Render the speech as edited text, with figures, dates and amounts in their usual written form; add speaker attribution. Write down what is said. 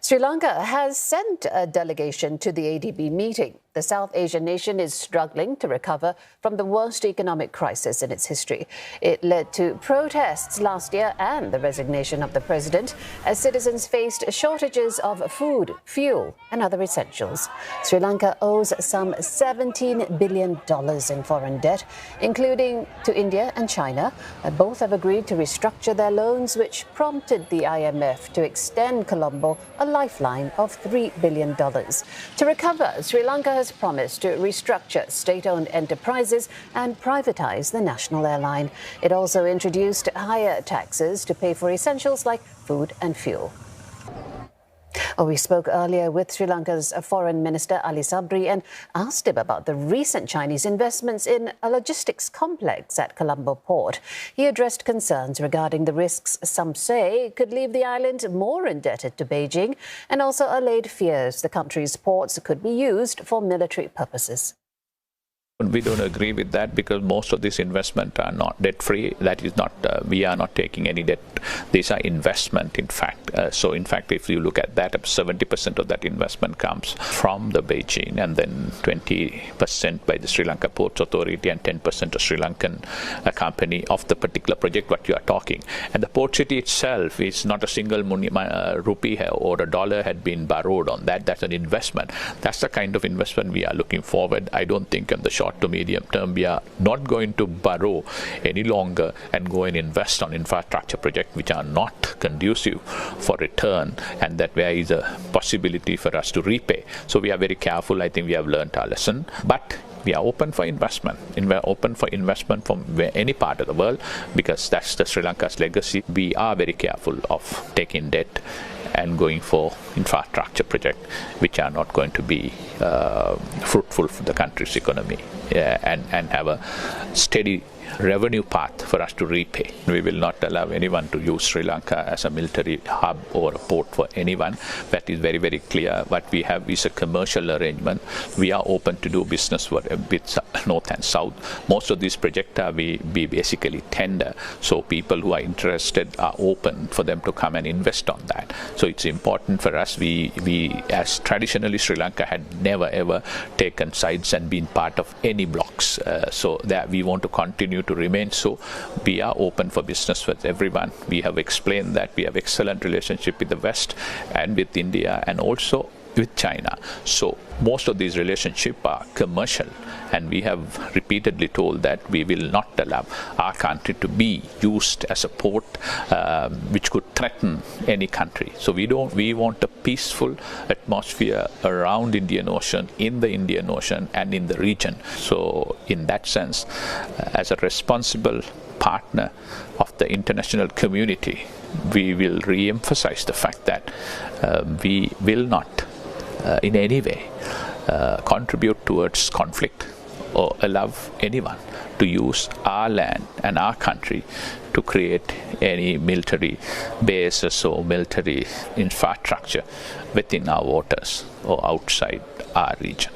Speaker 1: Sri Lanka has sent a delegation to the ADB meeting. The South Asian nation is struggling to recover from the worst economic crisis in its history. It led to protests last year and the resignation of the president as citizens faced shortages of food, fuel and other essentials. Sri Lanka owes some $17 billion in foreign debt, including to India and China. Both have agreed to restructure their loans, which prompted the IMF to extend Colombo a lifeline of $3 billion. To recover, Sri Lanka has promised to restructure state-owned enterprises and privatise the national airline. It also introduced higher taxes to pay for essentials like food and fuel. We spoke earlier with Sri Lanka's Foreign Minister Ali Sabri and asked him about the recent Chinese investments in a logistics complex at Colombo port. He addressed concerns regarding the risks some say could leave the island more indebted to Beijing, and also allayed fears the country's ports could be used for military purposes.
Speaker 2: We don't agree with that because most of these investments are not debt-free. That is not, we are not taking any debt. These are investment, in fact. So, in fact, if you look at that, 70% of that investment comes from the Beijing, and then 20% by the Sri Lanka Ports Authority and 10% of Sri Lankan company of the particular project what you are talking. And the port city itself is not a single rupee or a dollar had been borrowed on that. That's an investment. That's the kind of investment we are looking forward. I don't think in the short to medium term we are not going to borrow any longer and go and invest on infrastructure projects which are not conducive for return, and that there is a possibility for us to repay. So we are very careful. I think we have learned our lesson, but we are open for investment. And we are open for investment from any part of the world because that's the Sri Lanka's legacy. We are very careful of taking debt and going for infrastructure projects which are not going to be fruitful for the country's economy and have a steady revenue path for us to repay. We will not allow anyone to use Sri Lanka as a military hub or a port for anyone. That is very, very clear. What we have is a commercial arrangement. We are open to do business with North and South. Most of these projects are we basically tender. So people who are interested are open for them to come and invest on that. So it's important for us. We as traditionally Sri Lanka had never ever taken sides and been part of any blocs. So that we want to continue to remain so. We are open for business with everyone. We have explained that we have excellent relationship with the West and with India and also with China. So most of these relationships are commercial, and we have repeatedly told that we will not allow our country to be used as a port which could threaten any country. So we want a peaceful atmosphere around Indian Ocean, in the Indian Ocean and in the region. So in that sense, as a responsible partner of the international community, we will re-emphasize the fact that we will not in any way contribute towards conflict or allow anyone to use our land and our country to create any military bases or military infrastructure within our waters or outside our region.